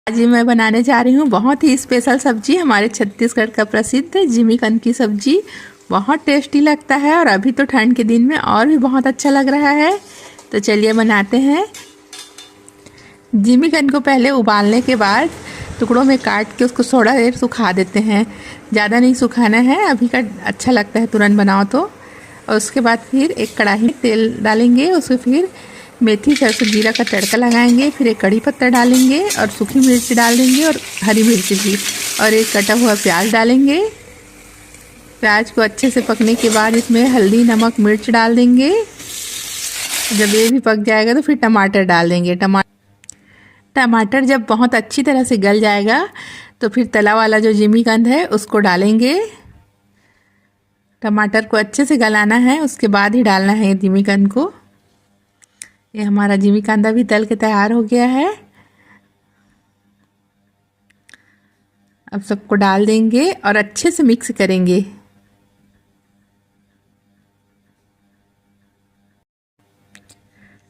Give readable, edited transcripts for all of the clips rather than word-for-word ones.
आज मैं बनाने जा रही हूँ बहुत ही स्पेशल सब्जी, हमारे छत्तीसगढ़ का प्रसिद्ध जिमीकंद की सब्जी। बहुत टेस्टी लगता है और अभी तो ठंड के दिन में और भी बहुत अच्छा लग रहा है। तो चलिए बनाते हैं। जिमीकंद को पहले उबालने के बाद टुकड़ों में काट के उसको थोड़ा देर सुखा देते हैं। ज़्यादा नहीं सुखाना है, अभी का अच्छा लगता है तुरंत बनाओ तो। और उसके बाद फिर एक कढ़ाई में तेल डालेंगे, उसमें फिर मेथी सरसों जीरा का तड़का लगाएंगे, फिर एक कड़ी पत्ता डालेंगे और सूखी मिर्च डाल देंगे और हरी मिर्च भी, और एक कटा हुआ प्याज डालेंगे। प्याज को अच्छे से पकने के बाद इसमें हल्दी नमक मिर्च डाल देंगे। जब ये भी पक जाएगा तो फिर टमाटर डाल देंगे। टमाटर जब बहुत अच्छी तरह से गल जाएगा तो फिर तला वाला जो जिमीकंद है उसको डालेंगे। टमाटर को अच्छे से गलाना है, उसके बाद ही डालना है जिमीकंद को। ये हमारा जिमीकंद अभी तल के तैयार हो गया है। अब सबको डाल देंगे और अच्छे से मिक्स करेंगे।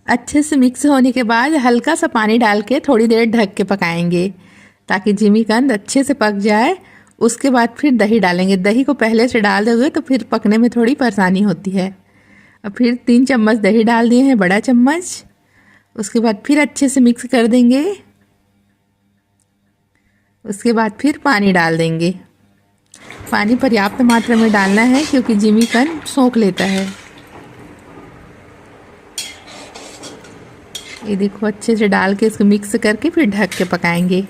अच्छे से मिक्स होने के बाद हल्का सा पानी डाल के थोड़ी देर ढक के पकाएंगे ताकि जिमीकंद अच्छे से पक जाए। उसके बाद फिर दही डालेंगे। दही को पहले से डाल दोगे तो फिर पकने में थोड़ी परेशानी होती है। अब फिर 3 चम्मच दही डाल दिए हैं, बड़ा चम्मच। उसके बाद फिर अच्छे से मिक्स कर देंगे। उसके बाद फिर पानी डाल देंगे। पानी पर्याप्त मात्रा में डालना है क्योंकि जिमीकंद सोख लेता है। ये देखो, अच्छे से डाल के इसको मिक्स करके फिर ढक के पकाएंगे।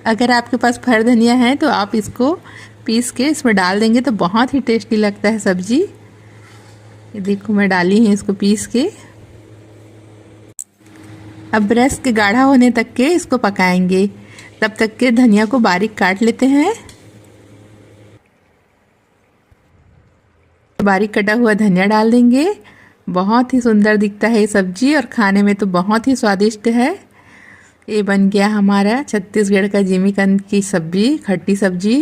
अगर आपके पास फर धनिया है तो आप इसको पीस के इसमें डाल देंगे तो बहुत ही टेस्टी लगता है सब्जी। ये देखो, मैं डाली है इसको पीस के। अब रस के गाढ़ा होने तक के इसको पकाएंगे। तब तक के धनिया को बारीक काट लेते हैं। बारीक कटा हुआ धनिया डाल देंगे। बहुत ही सुंदर दिखता है ये सब्जी और खाने में तो बहुत ही स्वादिष्ट है। ये बन गया हमारा छत्तीसगढ़ का जिमीकंद की सब्जी, खट्टी सब्जी।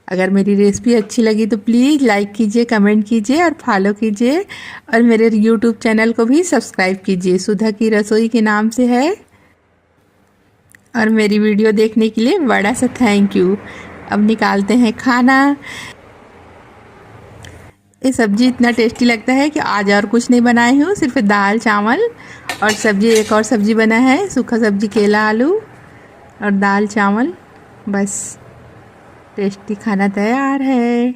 अगर मेरी रेसिपी अच्छी लगी तो प्लीज़ लाइक कीजिए, कमेंट कीजिए और फॉलो कीजिए, और मेरे यूट्यूब चैनल को भी सब्सक्राइब कीजिए। सुधा की रसोई के नाम से है। और मेरी वीडियो देखने के लिए बड़ा सा थैंक यू। अब निकालते हैं खाना। ये सब्जी इतना टेस्टी लगता है कि आज और कुछ नहीं बनाई हूँ, सिर्फ दाल चावल और सब्जी। एक और सब्जी बना है, सूखा सब्जी, केला आलू और दाल चावल। बस टेस्टी खाना तैयार है।